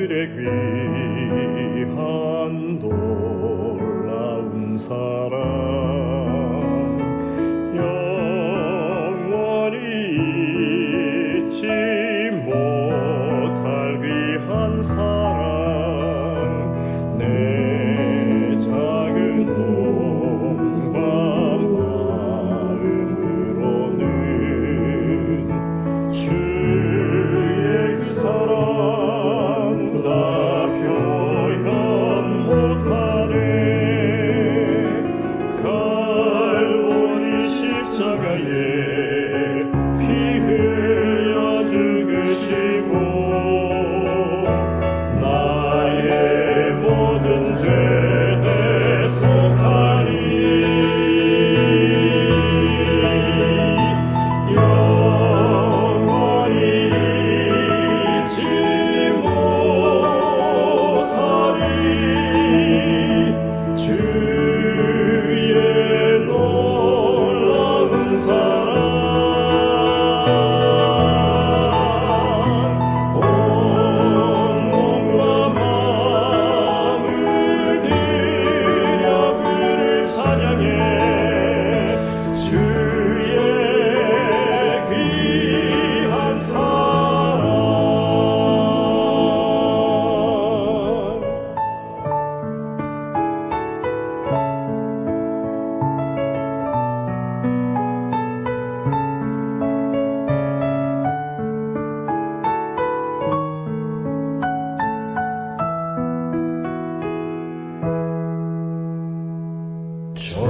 하늘의 귀한 놀라운 사랑 영원히 잊지 못할 귀한 사랑 내 작은 몸과 마음으로는 주의 그 사랑 다 표현 못하네 갈보리 십자가에 피 흘려 죽으시고 나의 모든 죄 대속하니 영원히 잊지 못하리 주의 놀라운 사랑 온 몸과 마음을 들여 그를 찬양해 주의 귀한 사랑 저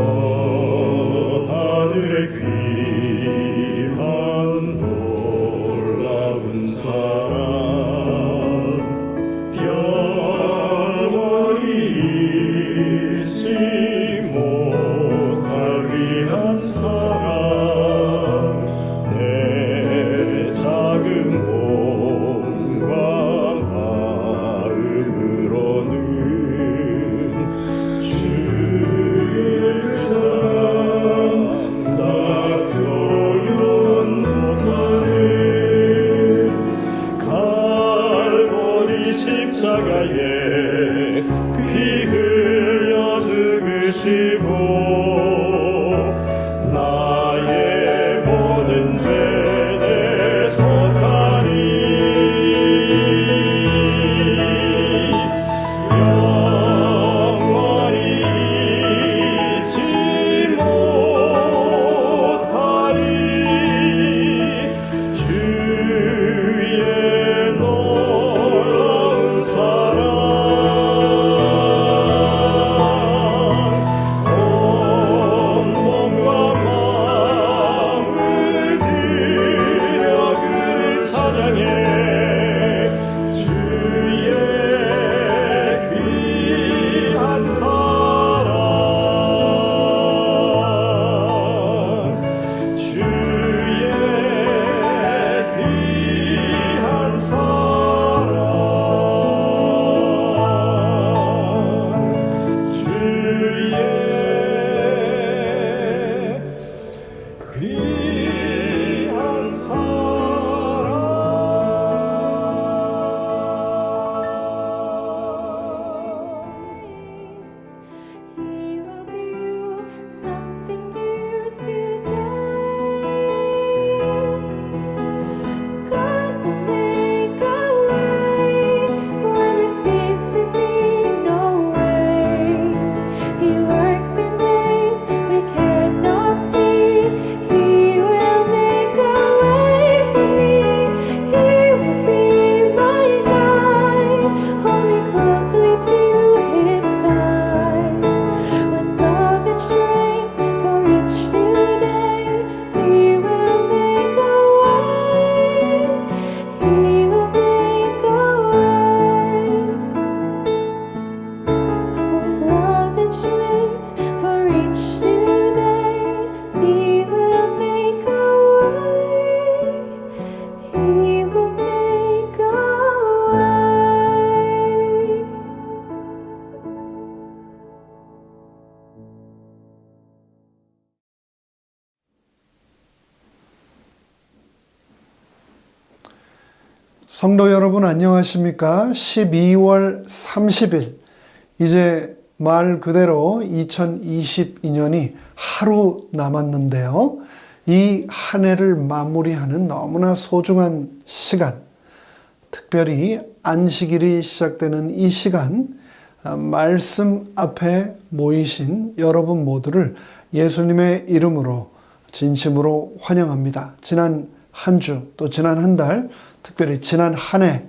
하늘의 귀한 놀라운 사랑 영원히 잊지 못할 귀한 사랑 내 작은 몸과 마음으로는 주의 그 사랑 다 표현 못하네 갈보리 십자가에 피 흘려 죽으시고 나의 모든 죄 대속하니 영원히 잊지 못하리 주의 놀라운 사랑 온 몸과 마음을 들여 그를 찬양해 주의 귀한 사랑 주의 귀한 사랑 주의 귀한 사랑 He will do something new today. God will make a way where there seems to be no way. He works in ways we cannot see. He 성도 여러분 안녕하십니까? 12월 30일 이제 말 그대로 2022년이 하루 남았는데요. 이 한 해를 마무리하는 너무나 소중한 시간, 특별히 안식일이 시작되는 이 시간, 말씀 앞에 모이신 여러분 모두를 예수님의 이름으로 진심으로 환영합니다. 지난 한 주, 또 지난 한 달, 특별히 지난 한 해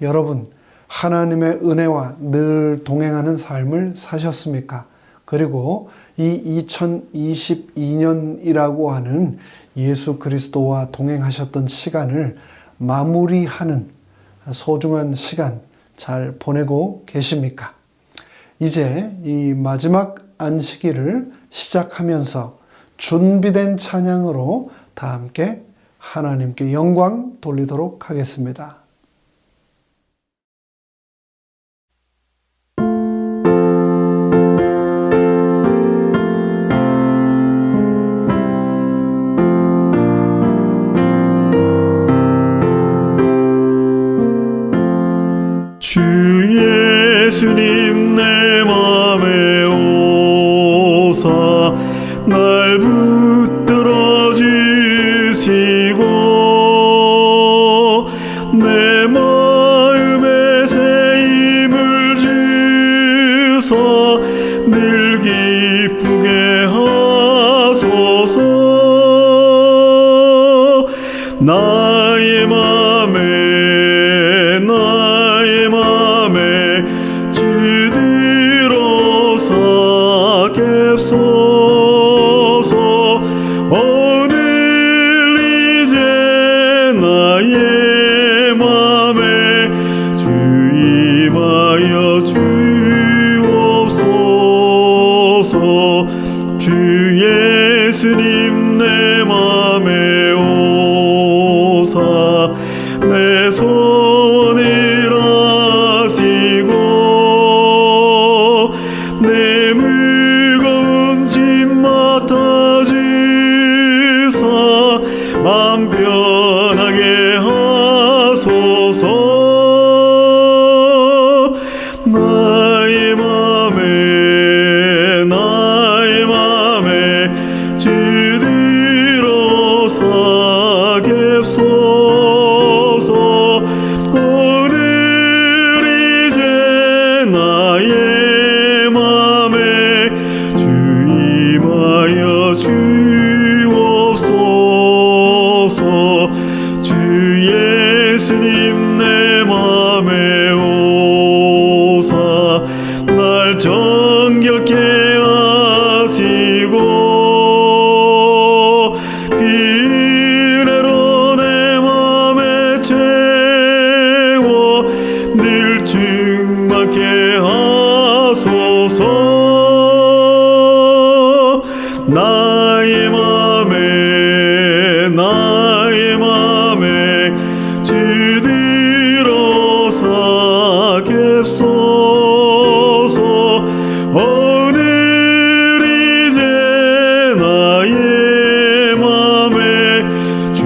여러분 하나님의 은혜와 늘 동행하는 삶을 사셨습니까? 그리고 이 2022년이라고 하는 예수 그리스도와 동행하셨던 시간을 마무리하는 소중한 시간 잘 보내고 계십니까? 이제 이 마지막 안식일을 시작하면서 준비된 찬양으로 다 함께 하나님께 영광 돌리도록 하겠습니다. 주 예수님 내 맘에 오사 날 붙들어 주시고 내 마음에 새 힘을 주사 늘 기쁘게 하소서. 나의 맘에 주 들어서 갭소서. 오늘 이제 나의 맘에 주 임하여 주옵소서. 주 예수님 내 맘에 오사 내 소원을 아시고 내 무거운 짐 맡아주사 맘 편하게 하소서. 나의 맘에 주 들어서 갭소서. 오늘 이제 나의 맘에 주 임하여 주옵소서. 주 예수님 내 맘에 오사 날 정결케 하시고 은혜로 내 맘에 채워 늘 충만케 하소서. 나의 맘에 주 들어서 갭소서. 오늘 이제 나의 맘에 주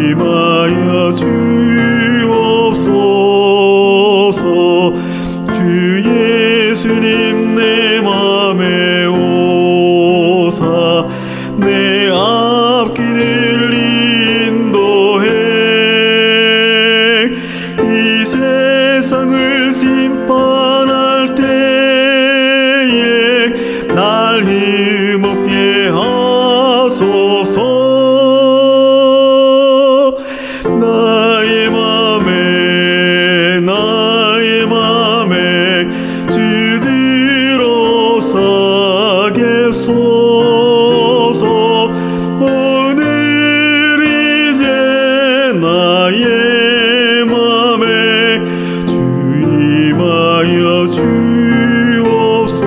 임하여 주옵소서. 주 예수님 내 맘에 오사 내 앞길을 인도해 이 세상을 심판할 때에 날 힘없게 하소서. 나의 맘에 주 들어서 갭소서. 오늘 이제 나의 맘에 주 임하여 주옵소서.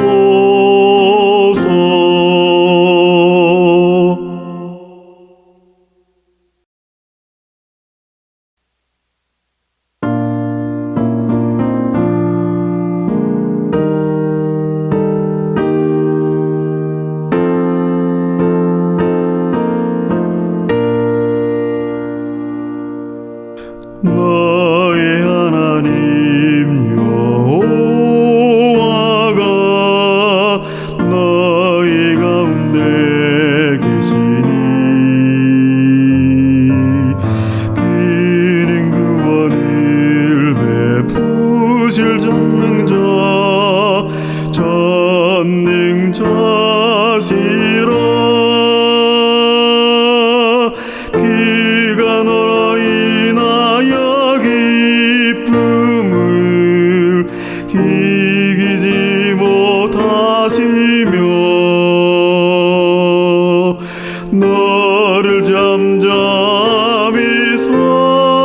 너를 잠잠히 사랑하시며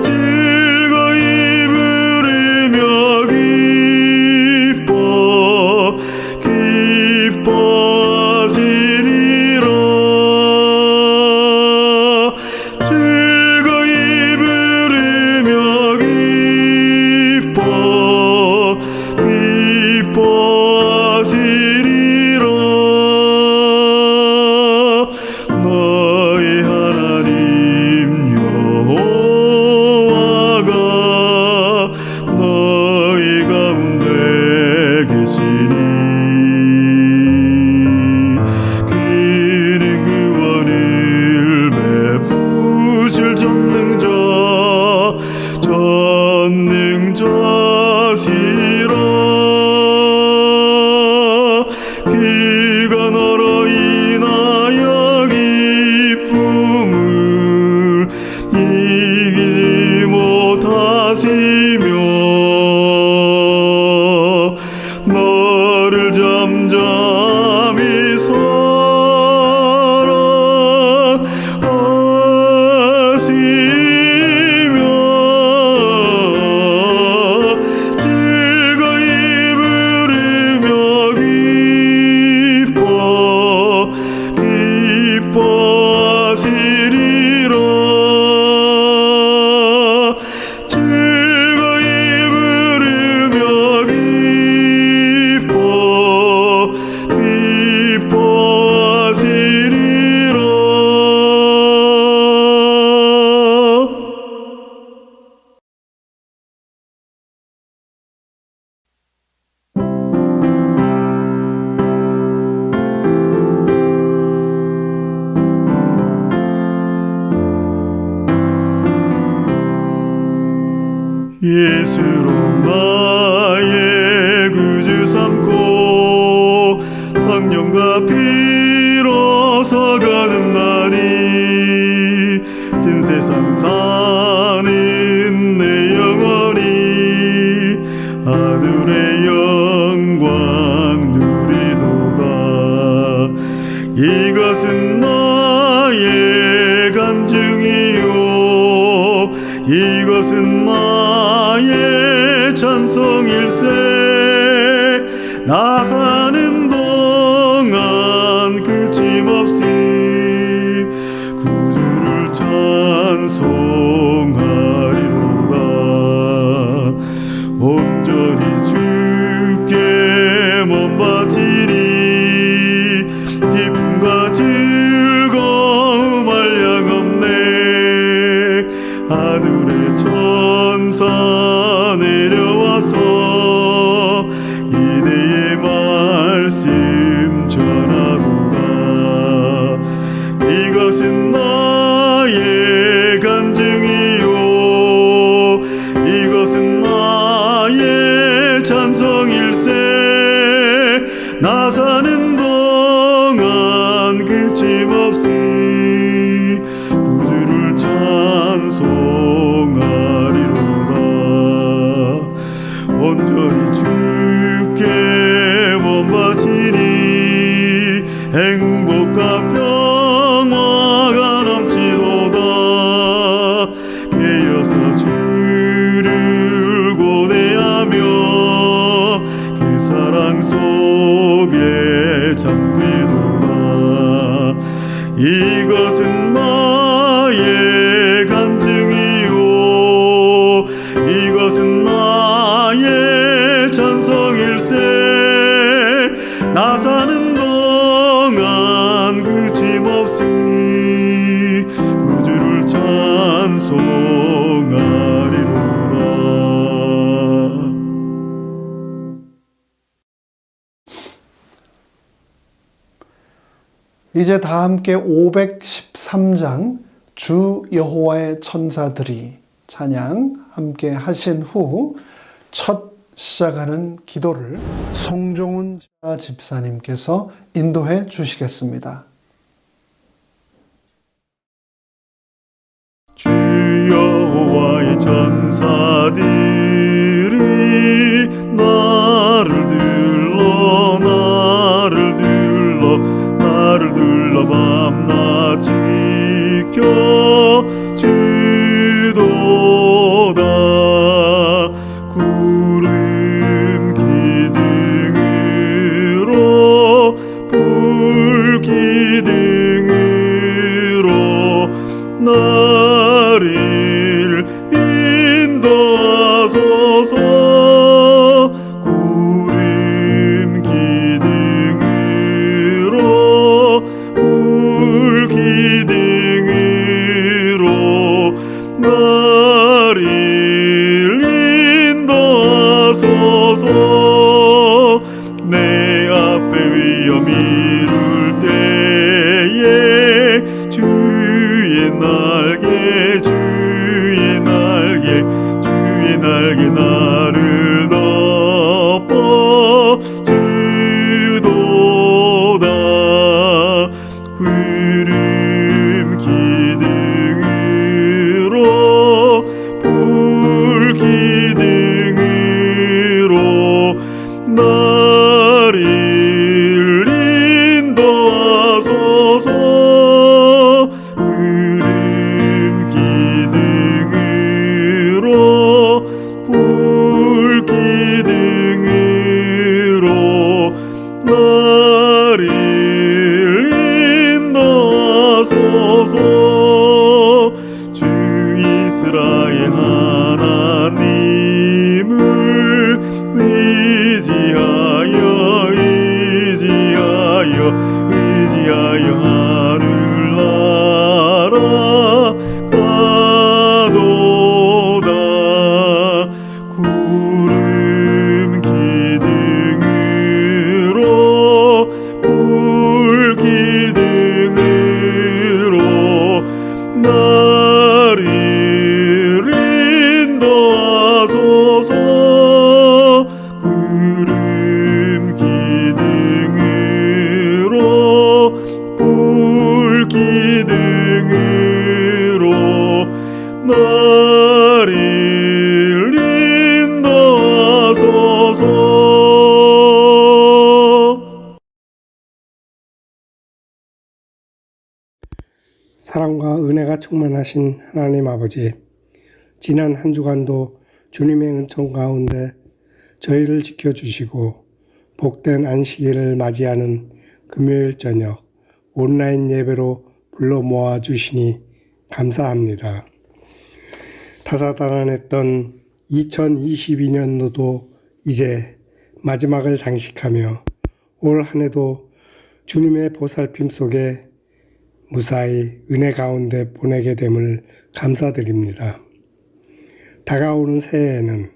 즐거이 부르며 기뻐하시리라. 즐거이 부르며 기뻐하시리라. 너희 하나님 여호와가 너희 가운데 계시니 그는 구원을 베푸실 전능자시라. 그가 너로 인하여 기쁨을 이기지 못하시며 너를 잠잠히 사랑하시며 즐거이 부르며 기뻐하시리라. 즐거이 부르며 기뻐하시리라. 예수로 나의 구주 삼고 성령과 피로서 거듭나니 든 세상 사는 내 영혼이 하늘의 영광 누리도다. 이것은 나의 간증이요 이것은 나의 찬송일세. 나 사는 동안 그침없이 구주를 찬송하리로다. 온전히 주께 몸 바치리. 기쁨과 즐거움 한량없네. 하늘의 천사 내려와서 이내의 말씀 전하도다. 이것은 나의 간증이요 이것은 나의 찬송일세. 나 사는 동안 그침없이 구주를 찬송하리로다. 온전히 주께 몸 바치니 행복과 평화가 넘치도다. 깨어서 주를 고대하며 그 사랑 속에 잠기도다. 이것은 나의 간증이요 이것은 나의 찬송일세. 나 사는 동안 그침없이 구주를 찬송하리로다. 이제 다 함께 513장 주 여호와의 천사들이 찬양 함께 하신 후 첫 시작하는 기도를 송종훈 집사님께서 인도해 주시겠습니다. 주 여호와의 천사들이 불기둥으로 나를 인도하소서. 주 이스라엘 하나님을 의지하여 하늘나라 가도다. 구름 기둥으로 불기둥으로 나를 인도하소서. 구름 기둥으로 불기둥으로 나를 인도하소서. 사랑과 은혜가 충만하신 하나님 아버지, 지난 한 주간도 주님의 은총 가운데 저희를 지켜주시고 복된 안식일을 맞이하는 금요일 저녁 온라인 예배로 불러 모아주시니 감사합니다. 다사다난했던 2022년도도 이제 마지막을 장식하며 올 한 해도 주님의 보살핌 속에 무사히 은혜 가운데 보내게 됨을 감사드립니다. 다가오는 새해에는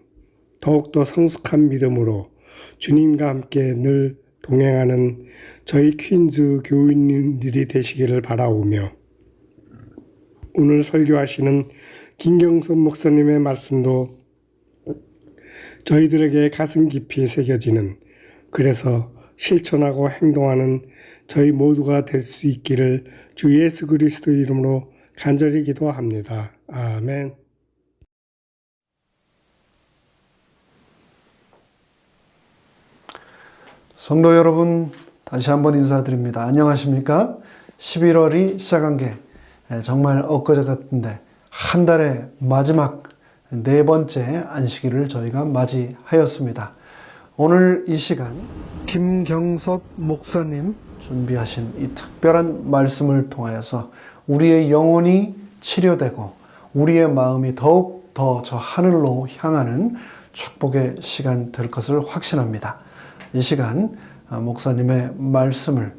더욱더 성숙한 믿음으로 주님과 함께 늘 동행하는 저희 퀸즈 교우님들이 되시기를 바라오며, 오늘 설교하시는 김경선 목사님의 말씀도 저희들에게 가슴 깊이 새겨지는, 그래서 실천하고 행동하는 저희 모두가 될 수 있기를 주 예수 그리스도 이름으로 간절히 기도합니다. 아멘. 성도 여러분, 다시 한번 인사드립니다. 안녕하십니까? 11월이 시작한 게 정말 엊그제 같은데 한 달의 마지막 네 번째 안식일을 저희가 맞이하였습니다. 오늘 이 시간 김경섭 목사님 준비하신 이 특별한 말씀을 통하여서 우리의 영혼이 치료되고 우리의 마음이 더욱 더 저 하늘로 향하는 축복의 시간 될 것을 확신합니다. 이 시간 목사님의 말씀을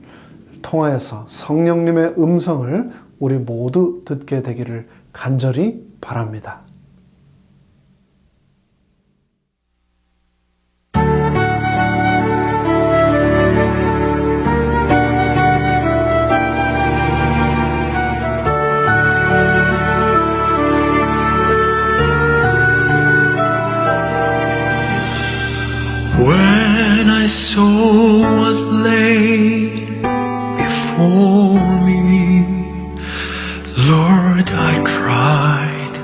통하여서 성령님의 음성을 우리 모두 듣게 되기를 간절히 바랍니다. When I saw what lay before me, Lord, I cried,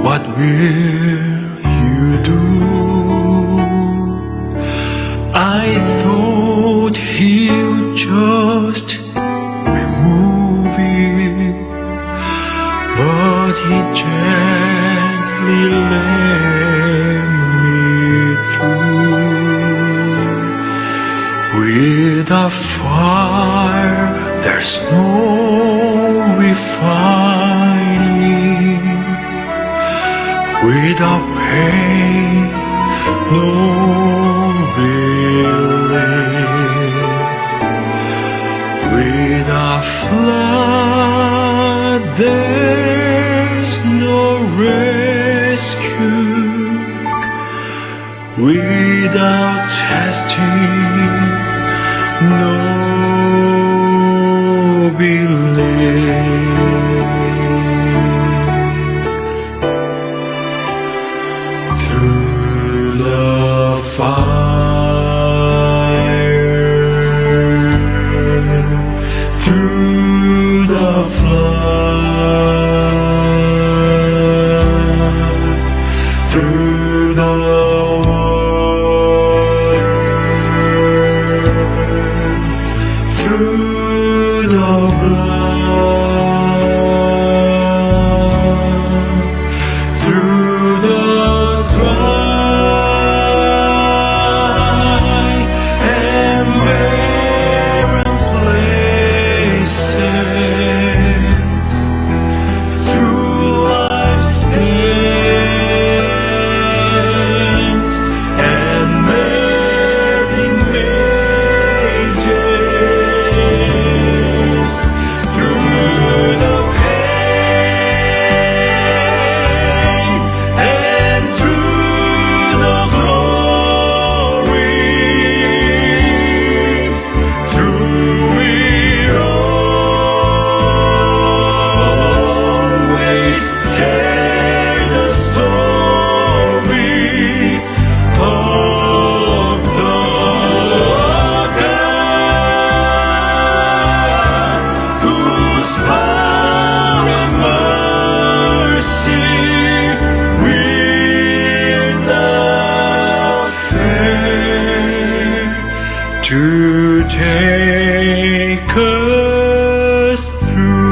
what will you do? I thought he would just remove it, but he gently led me through. Without fire, there's no refining. Without pain, no relief. Without flood, there's no rescue. Without testing, no belief. Through the fire, through the flood, through the through the blood, take us through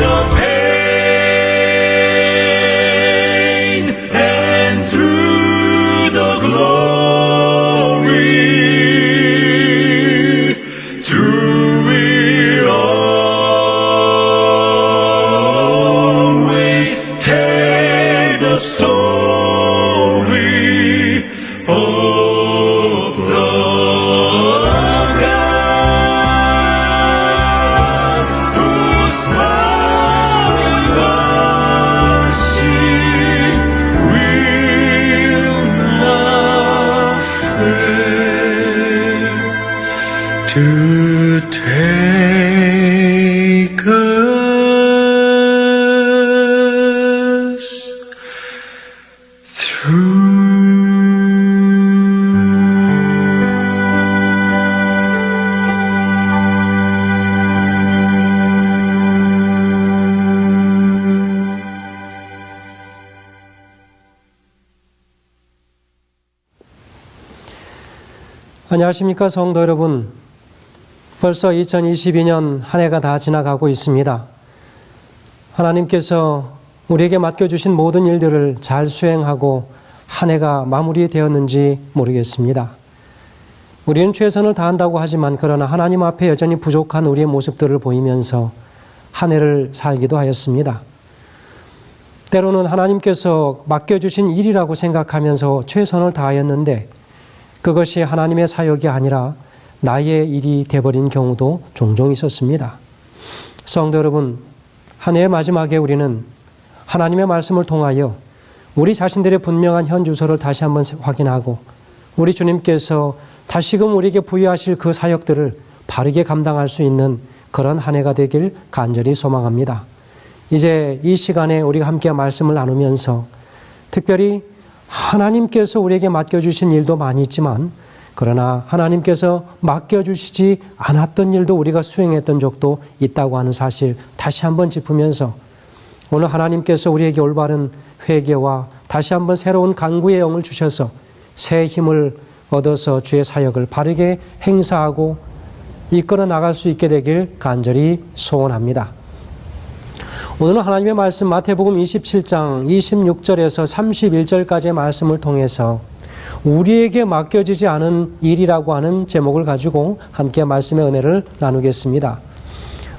the pain and through the glory, through it always tell the story of the God whose power and mercy will not fail to take us through. 안녕하십니까 성도 여러분. 벌써 2022년 한 해가 다 지나가고 있습니다. 하나님께서 우리에게 맡겨주신 모든 일들을 잘 수행하고 한 해가 마무리되었는지 모르겠습니다. 우리는 최선을 다한다고 하지만 그러나 하나님 앞에 여전히 부족한 우리의 모습들을 보이면서 한 해를 살기도 하였습니다. 때로는 하나님께서 맡겨주신 일이라고 생각하면서 최선을 다하였는데 그것이 하나님의 사역이 아니라 나의 일이 되어버린 경우도 종종 있었습니다. 성도 여러분, 한 해의 마지막에 우리는 하나님의 말씀을 통하여 우리 자신들의 분명한 현 주소를 다시 한번 확인하고 우리 주님께서 다시금 우리에게 부여하실 그 사역들을 바르게 감당할 수 있는 그런 한 해가 되길 간절히 소망합니다. 이제 이 시간에 우리가 함께 말씀을 나누면서 특별히 하나님께서 우리에게 맡겨주신 일도 많이 있지만 그러나 하나님께서 맡겨주시지 않았던 일도 우리가 수행했던 적도 있다고 하는 사실 다시 한번 짚으면서 오늘 하나님께서 우리에게 올바른 회개와 다시 한번 새로운 간구의 영을 주셔서 새 힘을 얻어서 주의 사역을 바르게 행사하고 이끌어 나갈 수 있게 되길 간절히 소원합니다. 오늘은 하나님의 말씀 마태복음 27장 26절에서 31절까지의 말씀을 통해서 우리에게 맡겨지지 않은 일이라고 하는 제목을 가지고 함께 말씀의 은혜를 나누겠습니다.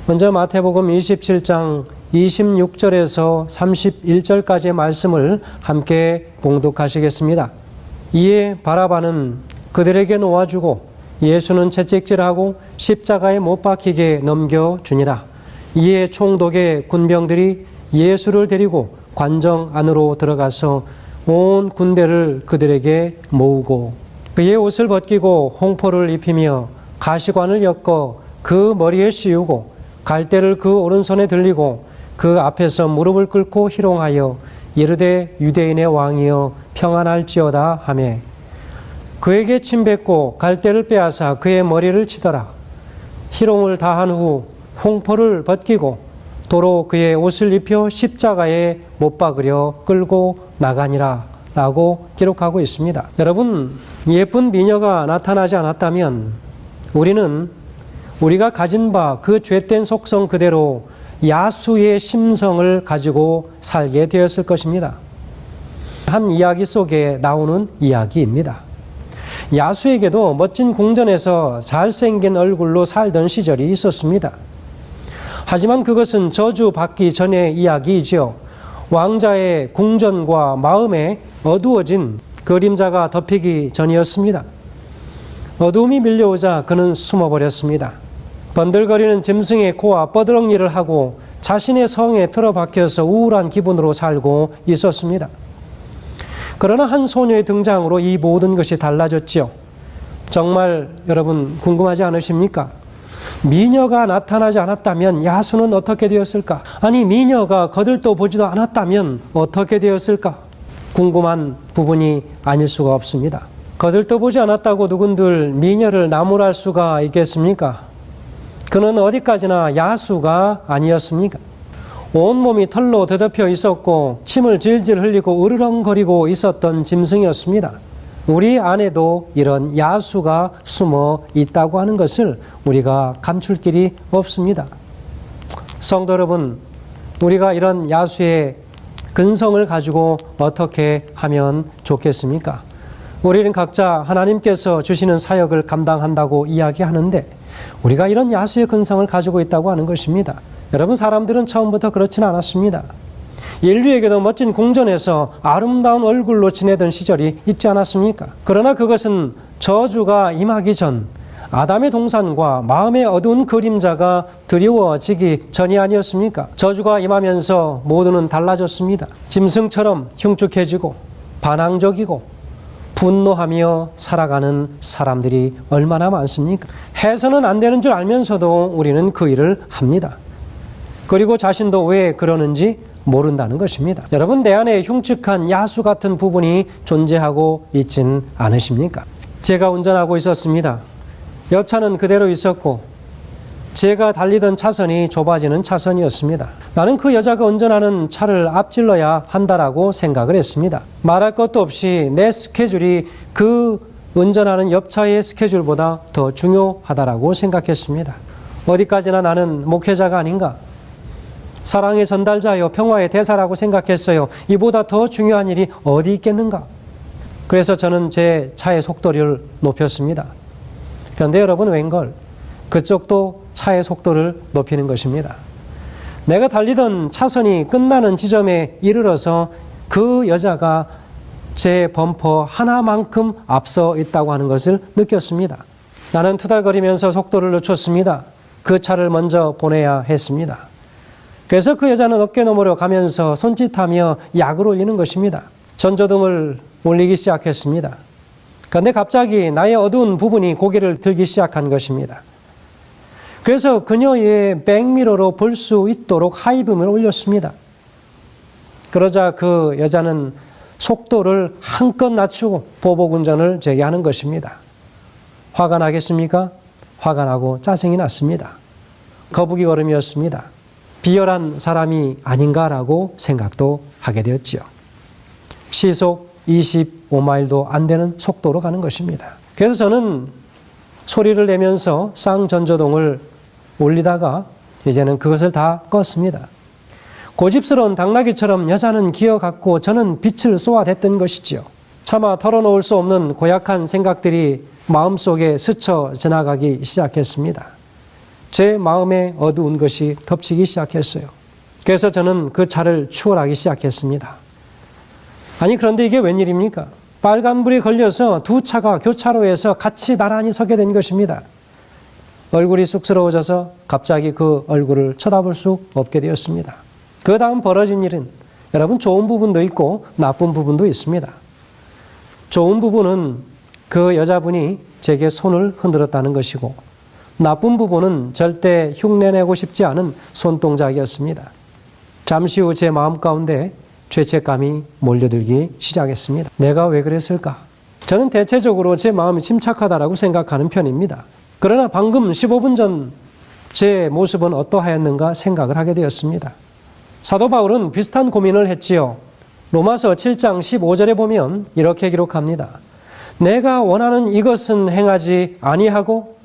먼저 마태복음 27장 26절에서 31절까지의 말씀을 함께 봉독하시겠습니다. 이에 바라바는 그들에게 놓아주고 예수는 채찍질하고 십자가에 못 박히게 넘겨주니라. 이에 총독의 군병들이 예수를 데리고 관정 안으로 들어가서 온 군대를 그들에게 모으고 그의 옷을 벗기고 홍포를 입히며 가시관을 엮어 그 머리에 씌우고 갈대를 그 오른손에 들리고 그 앞에서 무릎을 꿇고 희롱하여 이르되 유대인의 왕이여 평안할지어다 하매 그에게 침뱉고 갈대를 빼앗아 그의 머리를 치더라. 희롱을 다한 후 홍포를 벗기고 도로 그의 옷을 입혀 십자가에 못 박으려 끌고 나가니라 라고 기록하고 있습니다. 여러분, 예쁜 미녀가 나타나지 않았다면 우리는 우리가 가진 바 그 죄된 속성 그대로 야수의 심성을 가지고 살게 되었을 것입니다. 한 이야기 속에 나오는 이야기입니다. 야수에게도 멋진 궁전에서 잘생긴 얼굴로 살던 시절이 있었습니다. 하지만 그것은 저주받기 전의 이야기이죠. 왕자의 궁전과 마음에 어두워진 그림자가 덮이기 전이었습니다. 어두움이 밀려오자 그는 숨어버렸습니다. 번들거리는 짐승의 코와 뻐드렁니를 하고 자신의 성에 틀어박혀서 우울한 기분으로 살고 있었습니다. 그러나 한 소녀의 등장으로 이 모든 것이 달라졌지요. 정말 여러분 궁금하지 않으십니까? 미녀가 나타나지 않았다면 야수는 어떻게 되었을까? 아니 미녀가 거들떠 보지도 않았다면 어떻게 되었을까? 궁금한 부분이 아닐 수가 없습니다. 거들떠 보지 않았다고 누군들 미녀를 나무랄 수가 있겠습니까? 그는 어디까지나 야수가 아니었습니까? 온몸이 털로 더덮여 있었고 침을 질질 흘리고 으르렁거리고 있었던 짐승이었습니다. 우리 안에도 이런 야수가 숨어 있다고 하는 것을 우리가 감출 길이 없습니다. 성도 여러분, 우리가 이런 야수의 근성을 가지고 어떻게 하면 좋겠습니까? 우리는 각자 하나님께서 주시는 사역을 감당한다고 이야기하는데 우리가 이런 야수의 근성을 가지고 있다고 하는 것입니다. 여러분, 사람들은 처음부터 그렇지는 않았습니다. 인류에게도 멋진 궁전에서 아름다운 얼굴로 지내던 시절이 있지 않았습니까? 그러나 그것은 저주가 임하기 전 아담의 동산과 마음의 어두운 그림자가 드리워지기 전이 아니었습니까? 저주가 임하면서 모두는 달라졌습니다. 짐승처럼 흉측해지고 반항적이고 분노하며 살아가는 사람들이 얼마나 많습니까? 해서는 안 되는 줄 알면서도 우리는 그 일을 합니다. 그리고 자신도 왜 그러는지 모른다는 것입니다. 여러분, 내 안에 흉측한 야수 같은 부분이 존재하고 있진 않으십니까? 제가 운전하고 있었습니다. 옆차는 그대로 있었고 제가 달리던 차선이 좁아지는 차선이었습니다. 나는 그 여자가 운전하는 차를 앞질러야 한다라고 생각을 했습니다. 말할 것도 없이 내 스케줄이 그 운전하는 옆차의 스케줄보다 더 중요하다라고 생각했습니다. 어디까지나 나는 목회자가 아닌가? 사랑의 전달자요, 평화의 대사라고 생각했어요. 이보다 더 중요한 일이 어디 있겠는가? 그래서 저는 제 차의 속도를 높였습니다. 그런데 여러분, 웬걸? 그쪽도 차의 속도를 높이는 것입니다. 내가 달리던 차선이 끝나는 지점에 이르러서 그 여자가 제 범퍼 하나만큼 앞서 있다고 하는 것을 느꼈습니다. 나는 투덜거리면서 속도를 늦췄습니다. 그 차를 먼저 보내야 했습니다. 그래서 그 여자는 어깨너머로 가면서 손짓하며 약을 올리는 것입니다. 전조등을 올리기 시작했습니다. 그런데 갑자기 나의 어두운 부분이 고개를 들기 시작한 것입니다. 그래서 그녀의 백미러로 볼 수 있도록 하이빔을 올렸습니다. 그러자 그 여자는 속도를 한껏 낮추고 보복운전을 제게 하는 것입니다. 화가 나겠습니까? 화가 나고 짜증이 났습니다. 거북이 걸음이었습니다. 비열한 사람이 아닌가라고 생각도 하게 되었지요. 시속 25마일도 안 되는 속도로 가는 것입니다. 그래서 저는 소리를 내면서 쌍전조등을 올리다가 이제는 그것을 다 껐습니다. 고집스러운 당나귀처럼 여자는 기어갔고 저는 빛을 쏘아댔던 것이지요. 차마 털어놓을 수 없는 고약한 생각들이 마음속에 스쳐 지나가기 시작했습니다. 제 마음에 어두운 것이 덮치기 시작했어요. 그래서 저는 그 차를 추월하기 시작했습니다. 아니, 그런데 이게 웬일입니까? 빨간불이 걸려서 두 차가 교차로에서 같이 나란히 서게 된 것입니다. 얼굴이 쑥스러워져서 갑자기 그 얼굴을 쳐다볼 수 없게 되었습니다. 그 다음 벌어진 일은 여러분, 좋은 부분도 있고 나쁜 부분도 있습니다. 좋은 부분은 그 여자분이 제게 손을 흔들었다는 것이고, 나쁜 부분은 절대 흉내내고 싶지 않은 손동작이었습니다. 잠시 후 제 마음 가운데 죄책감이 몰려들기 시작했습니다. 내가 왜 그랬을까? 저는 대체적으로 제 마음이 침착하다라고 생각하는 편입니다. 그러나 방금 15분 전 제 모습은 어떠하였는가 생각을 하게 되었습니다. 사도 바울은 비슷한 고민을 했지요. 로마서 7장 15절에 보면 이렇게 기록합니다. 내가 원하는 이것은 행하지 아니하고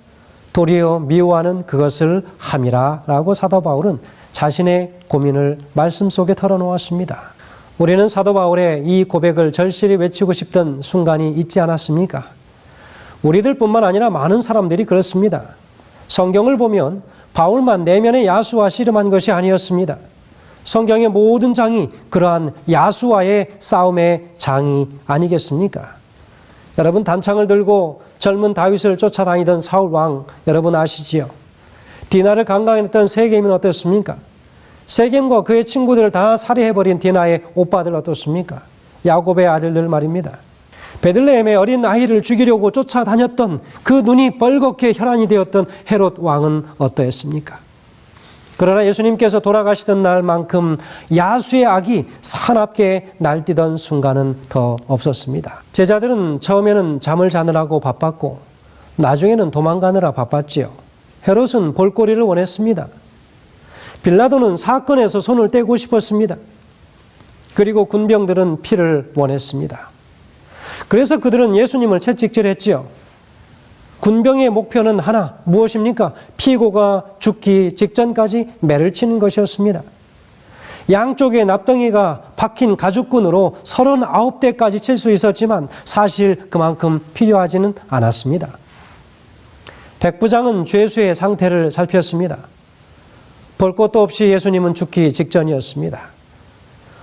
도리어 미워하는 그것을 함이라 라고 사도 바울은 자신의 고민을 말씀 속에 털어놓았습니다. 우리는 사도 바울의 이 고백을 절실히 외치고 싶던 순간이 있지 않았습니까? 우리들뿐만 아니라 많은 사람들이 그렇습니다. 성경을 보면 바울만 내면의 야수와 씨름한 것이 아니었습니다. 성경의 모든 장이 그러한 야수와의 싸움의 장이 아니겠습니까? 여러분, 단창을 들고 젊은 다윗을 쫓아다니던 사울 왕 여러분 아시지요? 디나를 강간했던 세겜은 어떻습니까? 세겜과 그의 친구들을 다 살해해버린 디나의 오빠들 어떻습니까? 야곱의 아들들 말입니다. 베들레헴의 어린 아이를 죽이려고 쫓아다녔던 그 눈이 뻘겋게 혈안이 되었던 헤롯 왕은 어떠했습니까? 그러나 예수님께서 돌아가시던 날만큼 야수의 악이 사납게 날뛰던 순간은 더 없었습니다. 제자들은 처음에는 잠을 자느라고 바빴고 나중에는 도망가느라 바빴지요. 헤롯은 볼거리를 원했습니다. 빌라도는 사건에서 손을 떼고 싶었습니다. 그리고 군병들은 피를 원했습니다. 그래서 그들은 예수님을 채찍질했지요. 군병의 목표는 하나, 무엇입니까? 피고가 죽기 직전까지 매를 치는 것이었습니다. 양쪽에 납덩이가 박힌 가죽끈으로 39대까지 칠 수 있었지만 사실 그만큼 필요하지는 않았습니다. 백부장은 죄수의 상태를 살폈습니다. 볼 것도 없이 예수님은 죽기 직전이었습니다.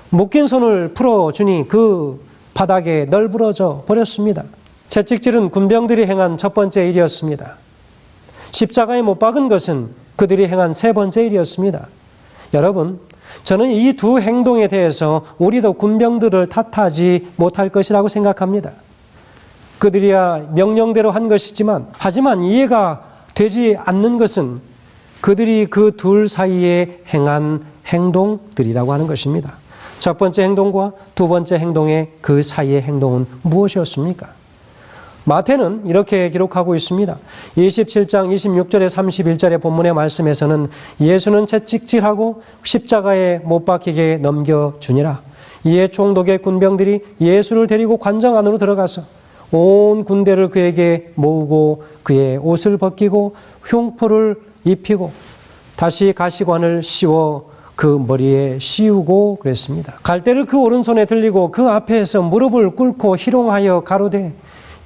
묶인 손을 풀어주니 그 바닥에 널브러져 버렸습니다. 채찍질은 군병들이 행한 첫 번째 일이었습니다. 십자가에 못 박은 것은 그들이 행한 세 번째 일이었습니다. 여러분, 저는 이 두 행동에 대해서 우리도 군병들을 탓하지 못할 것이라고 생각합니다. 그들이야 명령대로 한 것이지만, 하지만 이해가 되지 않는 것은 그들이 그 둘 사이에 행한 행동들이라고 하는 것입니다. 첫 번째 행동과 두 번째 행동의 그 사이의 행동은 무엇이었습니까? 마태는 이렇게 기록하고 있습니다. 27장 26절에 31절의 본문의 말씀에서는 예수는 채찍질하고 십자가에 못 박히게 넘겨주니라. 이에 총독의 군병들이 예수를 데리고 관정 안으로 들어가서 온 군대를 그에게 모으고 그의 옷을 벗기고 흉포를 입히고 다시 가시관을 씌워 그 머리에 씌우고 그랬습니다. 갈대를 그 오른손에 들리고 그 앞에서 무릎을 꿇고 희롱하여 가로되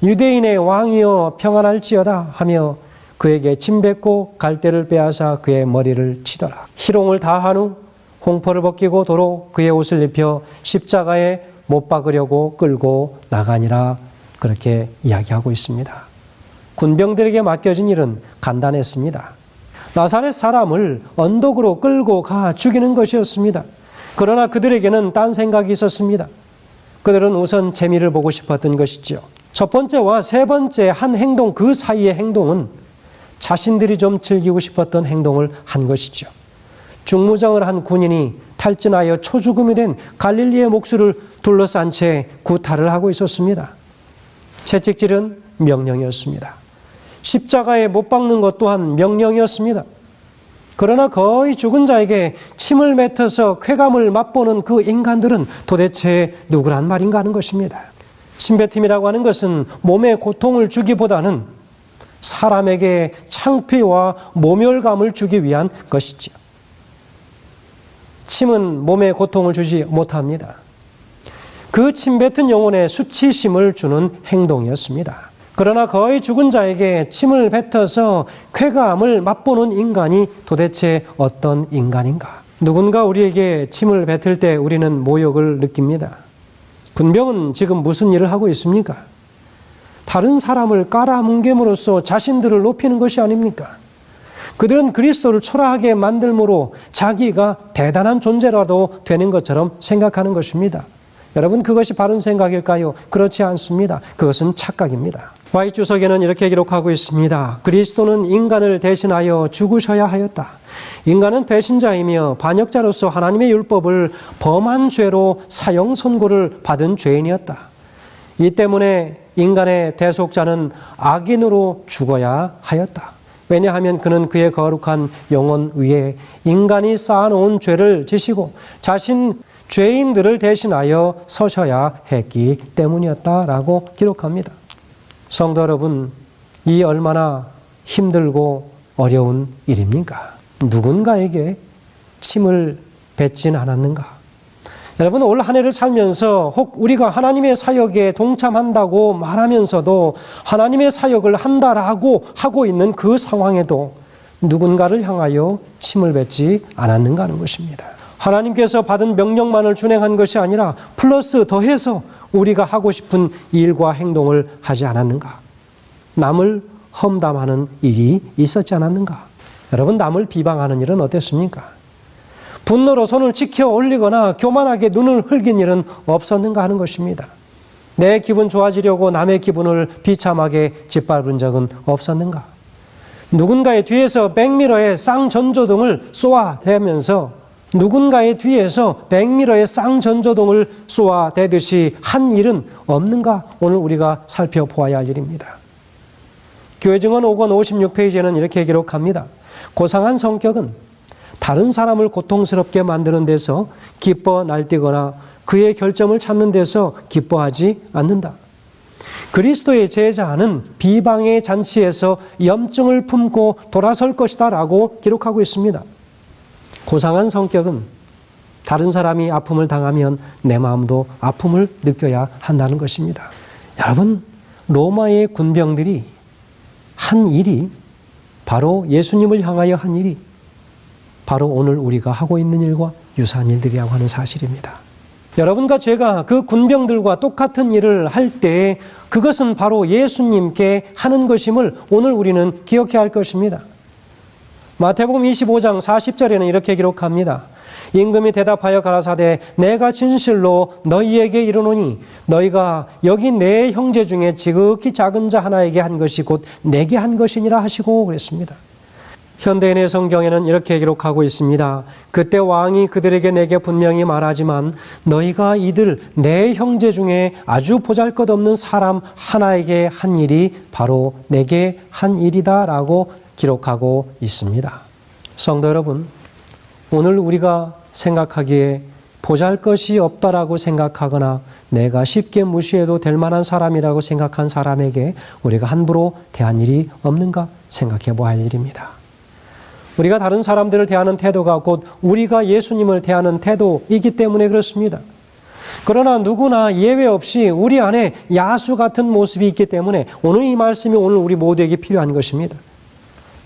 유대인의 왕이여 평안할지어다 하며 그에게 침 뱉고 갈대를 빼앗아 그의 머리를 치더라. 희롱을 다한 후 홍포를 벗기고 도로 그의 옷을 입혀 십자가에 못 박으려고 끌고 나가니라. 그렇게 이야기하고 있습니다. 군병들에게 맡겨진 일은 간단했습니다. 나사렛 사람을 언덕으로 끌고 가 죽이는 것이었습니다. 그러나 그들에게는 딴 생각이 있었습니다. 그들은 우선 재미를 보고 싶었던 것이죠. 첫 번째와 세 번째 한 행동, 그 사이의 행동은 자신들이 좀 즐기고 싶었던 행동을 한 것이죠. 중무장을 한 군인이 탈진하여 초죽음이 된 갈릴리의 목수를 둘러싼 채 구타를 하고 있었습니다. 채찍질은 명령이었습니다. 십자가에 못 박는 것 또한 명령이었습니다. 그러나 거의 죽은 자에게 침을 뱉어서 쾌감을 맛보는 그 인간들은 도대체 누구란 말인가 하는 것입니다. 침뱉음이라고 하는 것은 몸에 고통을 주기보다는 사람에게 창피와 모멸감을 주기 위한 것이죠. 침은 몸에 고통을 주지 못합니다. 그 침뱉은 영혼에 수치심을 주는 행동이었습니다. 그러나 거의 죽은 자에게 침을 뱉어서 쾌감을 맛보는 인간이 도대체 어떤 인간인가? 누군가 우리에게 침을 뱉을 때 우리는 모욕을 느낍니다. 군병은 지금 무슨 일을 하고 있습니까? 다른 사람을 깔아뭉갰으로써 자신들을 높이는 것이 아닙니까? 그들은 그리스도를 초라하게 만들므로 자기가 대단한 존재라도 되는 것처럼 생각하는 것입니다. 여러분, 그것이 바른 생각일까요? 그렇지 않습니다. 그것은 착각입니다. Y주석에는 이렇게 기록하고 있습니다. 그리스도는 인간을 대신하여 죽으셔야 하였다. 인간은 배신자이며 반역자로서 하나님의 율법을 범한 죄로 사형 선고를 받은 죄인이었다. 이 때문에 인간의 대속자는 악인으로 죽어야 하였다. 왜냐하면 그는 그의 거룩한 영혼 위에 인간이 쌓아놓은 죄를 지시고 자신 죄인들을 대신하여 서셔야 했기 때문이었다라고 기록합니다. 성도 여러분, 이 얼마나 힘들고 어려운 일입니까? 누군가에게 침을 뱉진 않았는가? 여러분, 올 한 해를 살면서 혹 우리가 하나님의 사역에 동참한다고 말하면서도 하나님의 사역을 한다라고 하고 있는 그 상황에도 누군가를 향하여 침을 뱉지 않았는가 하는 것입니다. 하나님께서 받은 명령만을 준행한 것이 아니라 플러스 더해서 우리가 하고 싶은 일과 행동을 하지 않았는가? 남을 험담하는 일이 있었지 않았는가? 여러분, 남을 비방하는 일은 어땠습니까? 분노로 손을 치켜 올리거나 교만하게 눈을 흘긴 일은 없었는가 하는 것입니다. 내 기분 좋아지려고 남의 기분을 비참하게 짓밟은 적은 없었는가? 누군가의 뒤에서 백미러에 쌍전조등을 쏘아대면서 누군가의 뒤에서 백미러에 쌍전조등을 쏘아대듯이 한 일은 없는가? 오늘 우리가 살펴보아야 할 일입니다. 교회 증언 5권 56페이지에는 이렇게 기록합니다. 고상한 성격은 다른 사람을 고통스럽게 만드는 데서 기뻐 날뛰거나 그의 결점을 찾는 데서 기뻐하지 않는다. 그리스도의 제자는 비방의 잔치에서 염증을 품고 돌아설 것이다 라고 기록하고 있습니다. 고상한 성격은 다른 사람이 아픔을 당하면 내 마음도 아픔을 느껴야 한다는 것입니다. 여러분, 로마의 군병들이 한 일이 바로 예수님을 향하여 한 일이 바로 오늘 우리가 하고 있는 일과 유사한 일들이라고 하는 사실입니다. 여러분과 제가 그 군병들과 똑같은 일을 할 때 그것은 바로 예수님께 하는 것임을 오늘 우리는 기억해야 할 것입니다. 마태복음 25장 40절에는 이렇게 기록합니다. 임금이 대답하여 가라사대 내가 진실로 너희에게 이르노니 너희가 여기 내 형제 중에 지극히 작은 자 하나에게 한 것이 곧 내게 한 것이니라 하시고 그랬습니다. 현대인의 성경에는 이렇게 기록하고 있습니다. 그때 왕이 그들에게 내게 분명히 말하지만 너희가 이들 내 형제 중에 아주 보잘것없는 사람 하나에게 한 일이 바로 내게 한 일이다 라고 기록하고 있습니다. 성도 여러분, 오늘 우리가 생각하기에 보잘것이 없다라고 생각하거나 내가 쉽게 무시해도 될 만한 사람이라고 생각한 사람에게 우리가 함부로 대한 일이 없는가 생각해 보아야 할 일입니다. 우리가 다른 사람들을 대하는 태도가 곧 우리가 예수님을 대하는 태도이기 때문에 그렇습니다. 그러나 누구나 예외 없이 우리 안에 야수 같은 모습이 있기 때문에 오늘 이 말씀이 오늘 우리 모두에게 필요한 것입니다.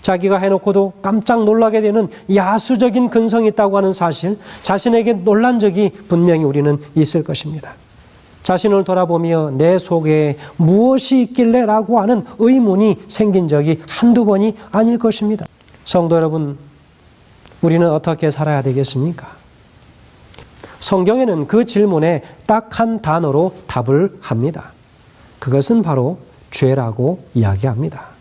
자기가 해놓고도 깜짝 놀라게 되는 야수적인 근성이 있다고 하는 사실, 자신에게 놀란 적이 분명히 우리는 있을 것입니다. 자신을 돌아보며 내 속에 무엇이 있길래 라고 하는 의문이 생긴 적이 한두 번이 아닐 것입니다. 성도 여러분, 우리는 어떻게 살아야 되겠습니까? 성경에는 그 질문에 딱 한 단어로 답을 합니다. 그것은 바로 죄라고 이야기합니다.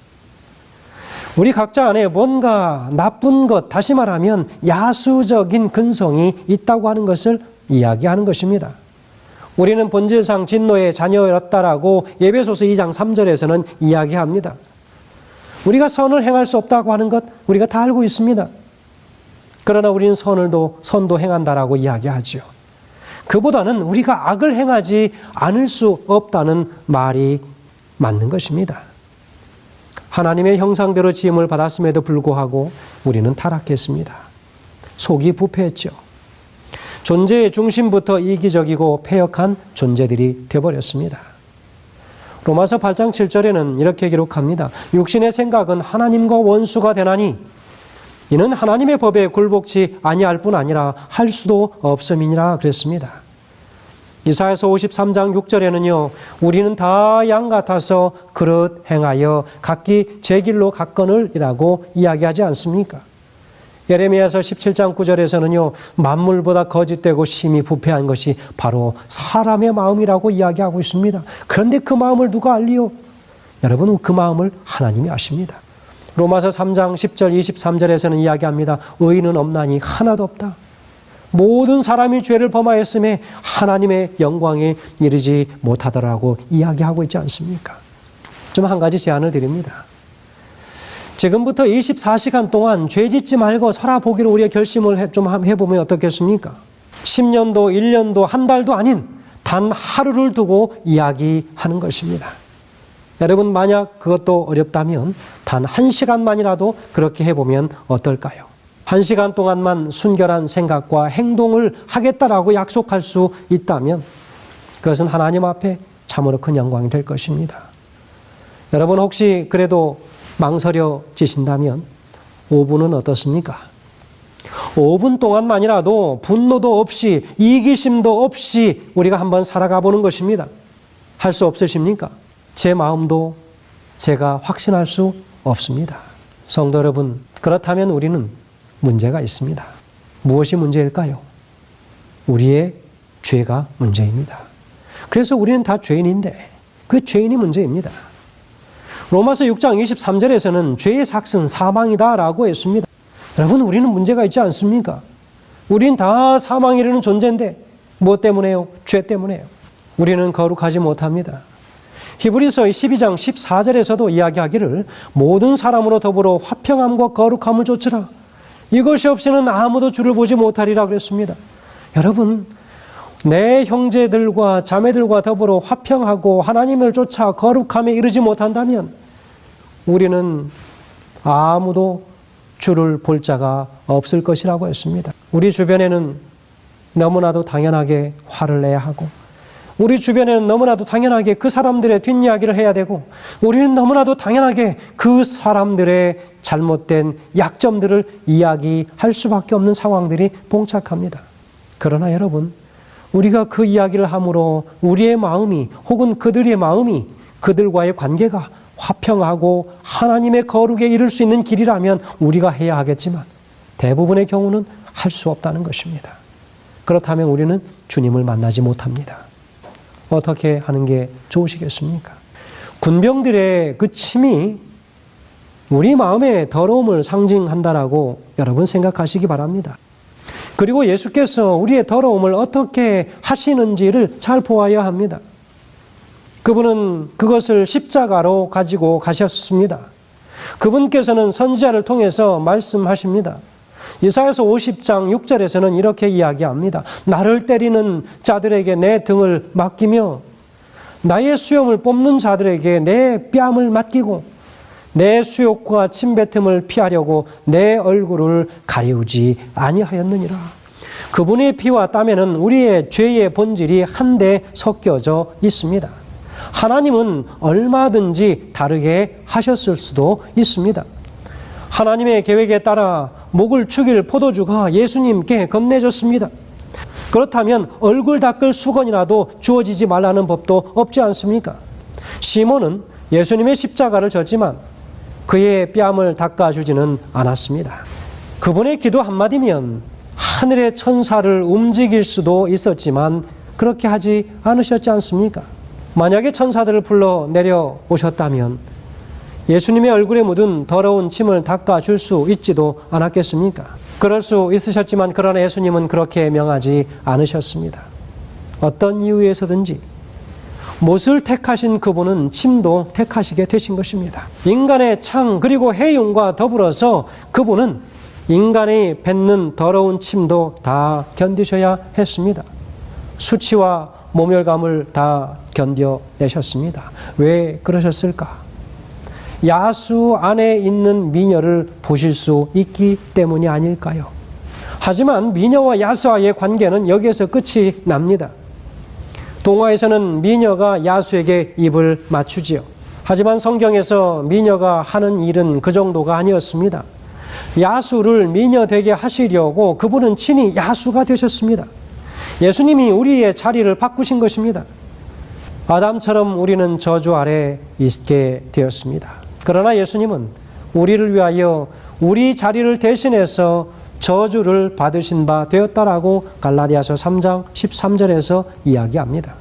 우리 각자 안에 뭔가 나쁜 것, 다시 말하면 야수적인 근성이 있다고 하는 것을 이야기하는 것입니다. 우리는 본질상 진노의 자녀였다라고 에베소서 2장 3절에서는 이야기합니다. 우리가 선을 행할 수 없다고 하는 것 우리가 다 알고 있습니다. 그러나 우리는 선도 행한다라고 이야기하죠. 그보다는 우리가 악을 행하지 않을 수 없다는 말이 맞는 것입니다. 하나님의 형상대로 지음을 받았음에도 불구하고 우리는 타락했습니다. 속이 부패했죠. 존재의 중심부터 이기적이고 패역한 존재들이 되어버렸습니다. 로마서 8장 7절에는 이렇게 기록합니다. 육신의 생각은 하나님과 원수가 되나니 이는 하나님의 법에 굴복치 아니할 뿐 아니라 할 수도 없음이니라 그랬습니다. 이사야서 53장 6절에는요. 우리는 다 양 같아서 그릇 행하여 각기 제 길로 갔거늘이라고 이야기하지 않습니까? 예레미야서 17장 9절에서는요. 만물보다 거짓되고 심히 부패한 것이 바로 사람의 마음이라고 이야기하고 있습니다. 그런데 그 마음을 누가 알리요? 여러분, 그 마음을 하나님이 아십니다. 로마서 3장 10절 23절에서는 이야기합니다. 의인은 없나니 하나도 없다. 모든 사람이 죄를 범하였음에 하나님의 영광에 이르지 못하더라고 이야기하고 있지 않습니까? 좀 한 가지 제안을 드립니다. 지금부터 24시간 동안 죄 짓지 말고 살아보기로 우리가 결심을 좀 해보면 어떻겠습니까? 10년도, 1년도, 한 달도 아닌 단 하루를 두고 이야기하는 것입니다. 여러분, 만약 그것도 어렵다면 단 1시간만이라도 그렇게 해보면 어떨까요? 1시간 동안만 순결한 생각과 행동을 하겠다라고 약속할 수 있다면 그것은 하나님 앞에 참으로 큰 영광이 될 것입니다. 여러분, 혹시 그래도 망설여지신다면 5분은 어떻습니까? 5분 동안만이라도 분노도 없이 이기심도 없이 우리가 한번 살아가 보는 것입니다. 할 수 없으십니까? 제 마음도 제가 확신할 수 없습니다. 성도 여러분, 그렇다면 우리는 문제가 있습니다. 무엇이 문제일까요? 우리의 죄가 문제입니다. 그래서 우리는 다 죄인인데 그 죄인이 문제입니다. 로마서 6장 23절에서는 죄의 삭은 사망이다라고 했습니다. 여러분, 우리는 문제가 있지 않습니까? 우리는 다 사망에 이르는 존재인데 무엇 때문에요? 죄 때문에요. 우리는 거룩하지 못합니다. 히브리서 12장 14절에서도 이야기하기를 모든 사람으로 더불어 화평함과 거룩함을 좇으라. 이것이 없이는 아무도 주를 보지 못하리라 그랬습니다. 여러분, 내 형제들과 자매들과 더불어 화평하고 하나님을 쫓아 거룩함에 이르지 못한다면 우리는 아무도 주를 볼 자가 없을 것이라고 했습니다. 우리 주변에는 너무나도 당연하게 화를 내야 하고, 우리 주변에는 너무나도 당연하게 그 사람들의 뒷이야기를 해야 되고, 우리는 너무나도 당연하게 그 사람들의 잘못된 약점들을 이야기할 수밖에 없는 상황들이 봉착합니다. 그러나 여러분, 우리가 그 이야기를 함으로 우리의 마음이 혹은 그들의 마음이, 그들과의 관계가 화평하고 하나님의 거룩에 이를 수 있는 길이라면 우리가 해야 하겠지만 대부분의 경우는 할 수 없다는 것입니다. 그렇다면 우리는 주님을 만나지 못합니다. 어떻게 하는 게 좋으시겠습니까? 군병들의 그 침이 우리 마음의 더러움을 상징한다라고 여러분 생각하시기 바랍니다. 그리고 예수께서 우리의 더러움을 어떻게 하시는지를 잘 보아야 합니다. 그분은 그것을 십자가로 가지고 가셨습니다. 그분께서는 선지자를 통해서 말씀하십니다. 이사야서 50장 6절에서는 이렇게 이야기합니다. 나를 때리는 자들에게 내 등을 맡기며 나의 수염을 뽑는 자들에게 내 뺨을 맡기고 내 수욕과 침뱉음을 피하려고 내 얼굴을 가리우지 아니하였느니라. 그분의 피와 땀에는 우리의 죄의 본질이 한데 섞여져 있습니다. 하나님은 얼마든지 다르게 하셨을 수도 있습니다. 하나님의 계획에 따라 목을 축일 포도주가 예수님께 건네졌습니다. 그렇다면 얼굴 닦을 수건이라도 주어지지 말라는 법도 없지 않습니까? 시몬은 예수님의 십자가를 졌지만 그의 뺨을 닦아주지는 않았습니다. 그분의 기도 한마디면 하늘의 천사를 움직일 수도 있었지만 그렇게 하지 않으셨지 않습니까? 만약에 천사들을 불러 내려오셨다면 예수님의 얼굴에 묻은 더러운 침을 닦아줄 수 있지도 않았겠습니까? 그럴 수 있으셨지만 그러나 예수님은 그렇게 명하지 않으셨습니다. 어떤 이유에서든지 못을 택하신 그분은 침도 택하시게 되신 것입니다. 인간의 창 그리고 해흉과 더불어서 그분은 인간이 뱉는 더러운 침도 다 견디셔야 했습니다. 수치와 모멸감을 다 견뎌내셨습니다. 왜 그러셨을까? 야수 안에 있는 미녀를 보실 수 있기 때문이 아닐까요? 하지만 미녀와 야수와의 관계는 여기에서 끝이 납니다. 동화에서는 미녀가 야수에게 입을 맞추지요. 하지만 성경에서 미녀가 하는 일은 그 정도가 아니었습니다. 야수를 미녀 되게 하시려고 그분은 친히 야수가 되셨습니다. 예수님이 우리의 자리를 바꾸신 것입니다. 아담처럼 우리는 저주 아래 있게 되었습니다. 그러나 예수님은 우리를 위하여 우리 자리를 대신해서 저주를 받으신 바 되었다라고 갈라디아서 3장 13절에서 이야기합니다.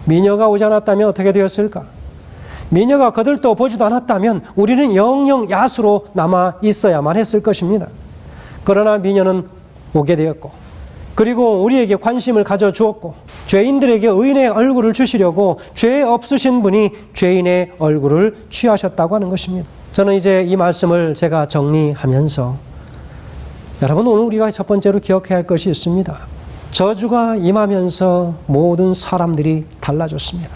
미녀가 오지 않았다면 어떻게 되었을까? 미녀가 거들떠 보지도 않았다면 우리는 영영 야수로 남아 있어야만 했을 것입니다. 그러나 미녀는 오게 되었고 그리고 우리에게 관심을 가져주었고 죄인들에게 의인의 얼굴을 주시려고 죄 없으신 분이 죄인의 얼굴을 취하셨다고 하는 것입니다. 저는 이제 이 말씀을 제가 정리하면서 여러분, 오늘 우리가 첫 번째로 기억해야 할 것이 있습니다. 저주가 임하면서 모든 사람들이 달라졌습니다.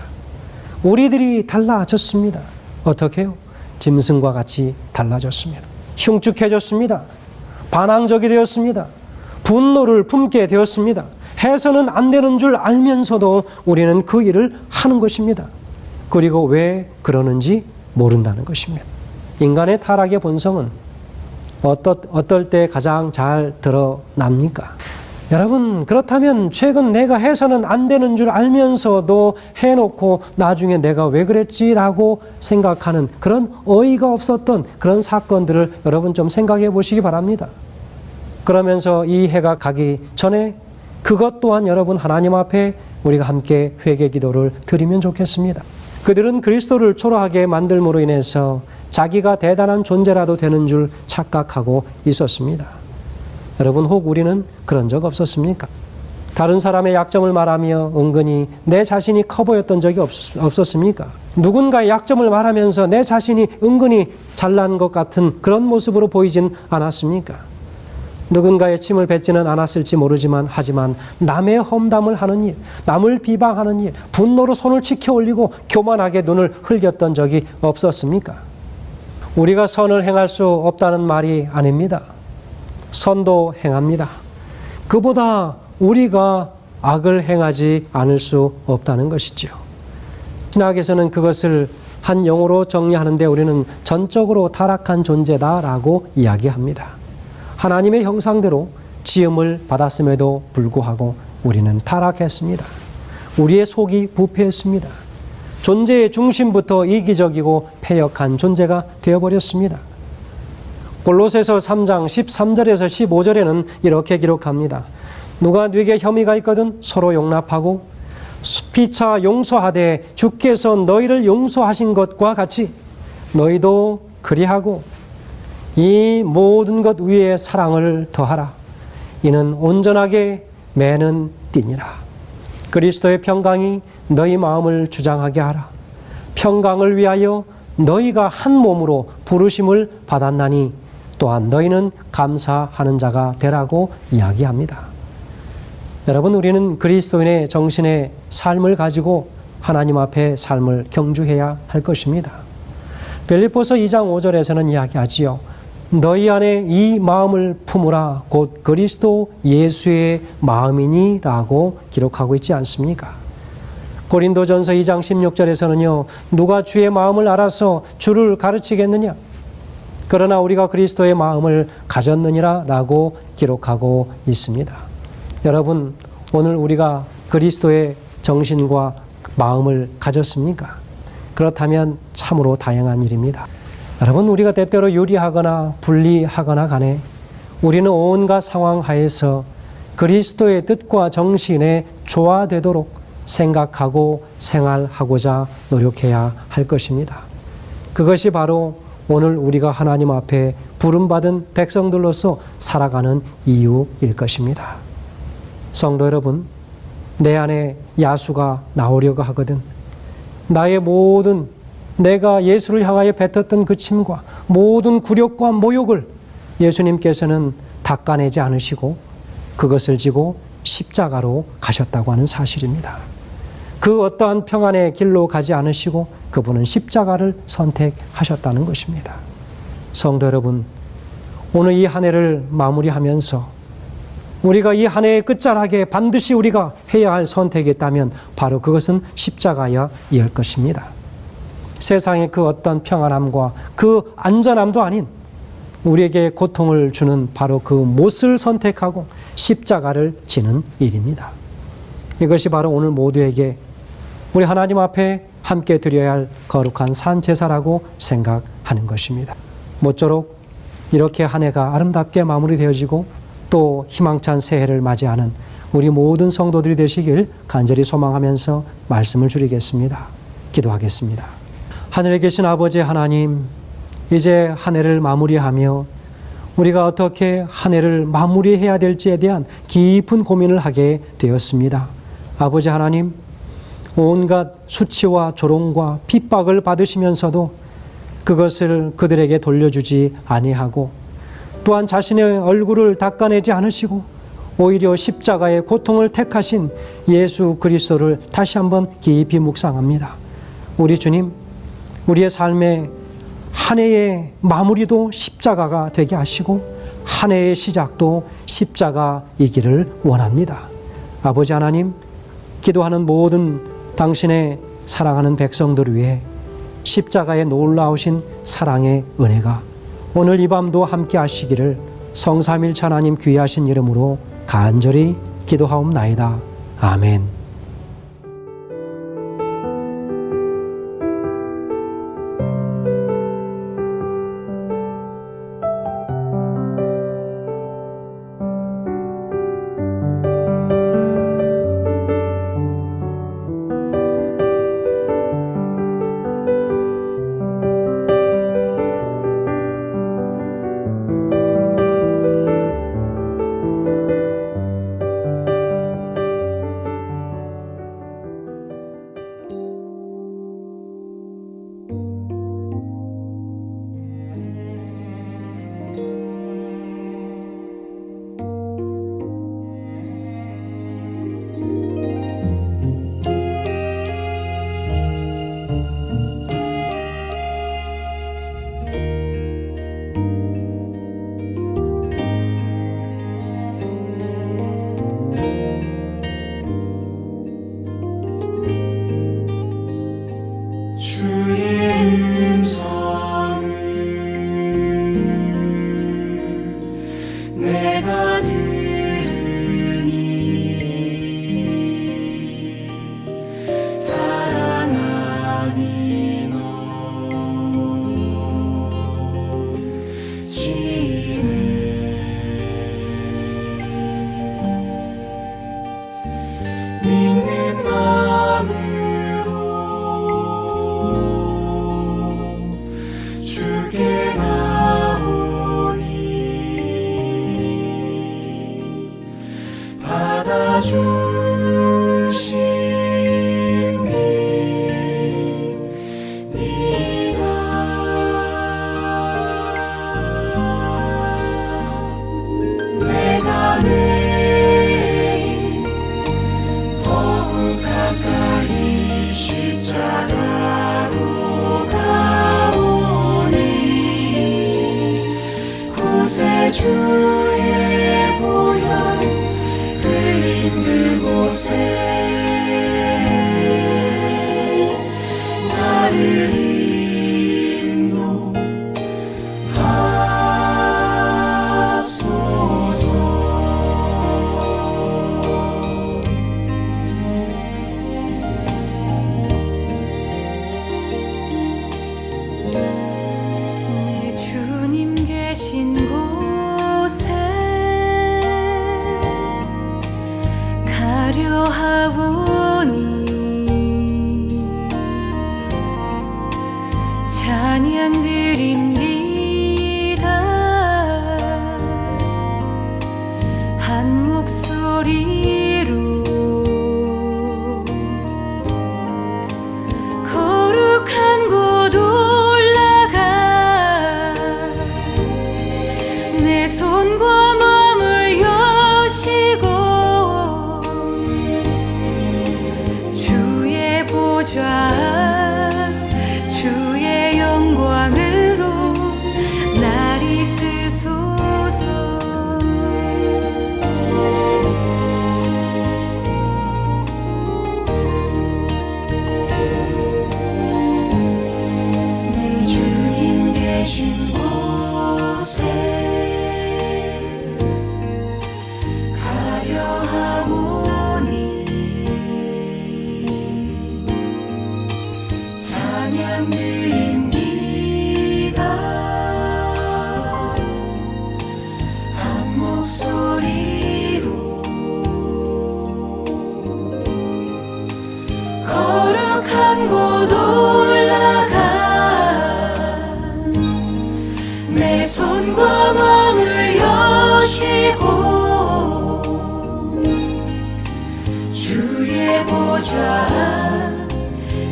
우리들이 달라졌습니다. 어떻게 해요? 짐승과 같이 달라졌습니다. 흉측해졌습니다. 반항적이 되었습니다. 분노를 품게 되었습니다. 해서는 안 되는 줄 알면서도 우리는 그 일을 하는 것입니다. 그리고 왜 그러는지 모른다는 것입니다. 인간의 타락의 본성은 어떨 때 가장 잘 드러납니까? 여러분, 그렇다면 최근 내가 해서는 안 되는 줄 알면서도 해놓고 나중에 내가 왜 그랬지라고 생각하는 그런 어이가 없었던 그런 사건들을 여러분 좀 생각해 보시기 바랍니다. 그러면서 이 해가 가기 전에 그것 또한 여러분 하나님 앞에 우리가 함께 회개 기도를 드리면 좋겠습니다. 그들은 그리스도를 초라하게 만들므로 인해서 자기가 대단한 존재라도 되는 줄 착각하고 있었습니다. 여러분, 혹 우리는 그런 적 없었습니까? 다른 사람의 약점을 말하며 은근히 내 자신이 커 보였던 적이 없었습니까? 누군가의 약점을 말하면서 내 자신이 은근히 잘난 것 같은 그런 모습으로 보이진 않았습니까? 누군가의 침을 뱉지는 않았을지 모르지만 하지만 남의 험담을 하는 일, 남을 비방하는 일, 분노로 손을 치켜 올리고 교만하게 눈을 흘겼던 적이 없었습니까? 우리가 선을 행할 수 없다는 말이 아닙니다. 선도 행합니다. 그보다 우리가 악을 행하지 않을 수 없다는 것이죠. 신학에서는 그것을 한 용어로 정리하는데 우리는 전적으로 타락한 존재다라고 이야기합니다. 하나님의 형상대로 지음을 받았음에도 불구하고 우리는 타락했습니다. 우리의 속이 부패했습니다. 존재의 중심부터 이기적이고 패역한 존재가 되어버렸습니다. 골로새서 3장 13절에서 15절에는 이렇게 기록합니다. 누가 네게 혐의가 있거든 서로 용납하고 피차 용서하되 주께서 너희를 용서하신 것과 같이 너희도 그리하고 이 모든 것 위에 사랑을 더하라. 이는 온전하게 매는 띠니라. 그리스도의 평강이 너희 마음을 주장하게 하라. 평강을 위하여 너희가 한 몸으로 부르심을 받았나니 또한 너희는 감사하는 자가 되라고 이야기합니다. 여러분, 우리는 그리스도인의 정신의 삶을 가지고 하나님 앞에 삶을 경주해야 할 것입니다. 빌립보서 2장 5절에서는 이야기하지요. 너희 안에 이 마음을 품으라 곧 그리스도 예수의 마음이니 라고 기록하고 있지 않습니까? 고린도전서 2장 16절에서는요. 누가 주의 마음을 알아서 주를 가르치겠느냐? 그러나 우리가 그리스도의 마음을 가졌느니라 라고 기록하고 있습니다. 여러분, 오늘 우리가 그리스도의 정신과 마음을 가졌습니까? 그렇다면 참으로 다행한 일입니다. 여러분, 우리가 때때로 유리하거나 불리하거나 간에 우리는 온갖 상황 하에서 그리스도의 뜻과 정신에 조화되도록 생각하고 생활하고자 노력해야 할 것입니다. 그것이 바로 오늘 우리가 하나님 앞에 부름받은 백성들로서 살아가는 이유일 것입니다. 성도 여러분, 내 안에 야수가 나오려고 하거든 나의 모든 내가 예수를 향하여 뱉었던 그 침과 모든 굴욕과 모욕을 예수님께서는 닦아내지 않으시고 그것을 지고 십자가로 가셨다고 하는 사실입니다. 그 어떠한 평안의 길로 가지 않으시고 그분은 십자가를 선택하셨다는 것입니다. 성도 여러분, 오늘 이 한 해를 마무리하면서 우리가 이 한 해의 끝자락에 반드시 우리가 해야 할 선택이 있다면 바로 그것은 십자가여야 할 것입니다. 세상의 그 어떤 평안함과 그 안전함도 아닌 우리에게 고통을 주는 바로 그 못을 선택하고 십자가를 지는 일입니다. 이것이 바로 오늘 모두에게 우리 하나님 앞에 함께 드려야 할 거룩한 산제사라고 생각하는 것입니다. 모쪼록 이렇게 한 해가 아름답게 마무리되어지고 또 희망찬 새해를 맞이하는 우리 모든 성도들이 되시길 간절히 소망하면서 말씀을 줄이겠습니다. 기도하겠습니다. 하늘에 계신 아버지 하나님, 이제 한 해를 마무리하며 우리가 어떻게 한 해를 마무리해야 될지에 대한 깊은 고민을 하게 되었습니다. 아버지 하나님, 온갖 수치와 조롱과 핍박을 받으시면서도 그것을 그들에게 돌려주지 아니하고 또한 자신의 얼굴을 닦아내지 않으시고 오히려 십자가의 고통을 택하신 예수 그리스도를 다시 한번 깊이 묵상합니다. 우리 주님, 우리의 삶의 한 해의 마무리도 십자가가 되게 하시고 한 해의 시작도 십자가이기를 원합니다. 아버지 하나님, 기도하는 모든 당신의 사랑하는 백성들을 위해 십자가의 놀라우신 사랑의 은혜가 오늘 이 밤도 함께 하시기를 성삼일체 하나님 귀하신 이름으로 간절히 기도하옵나이다. 아멘. 주의 보혈 흘린 그곳에 나를 내 주님 계신 곳에 가려 하오니 찬양 드립니다. 한 목소리로 거룩한 곳 올라가 내 손과 몸을 여시고 주의 보좌 주의 영광으로 날 이끄소서. 내 주님 계신 곳에 가려 하오니 찬양 드립니다. 한 목소리로 거룩한 곳 올라가 내 손과 몸을 여시고 주의 보좌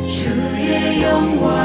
주의 영광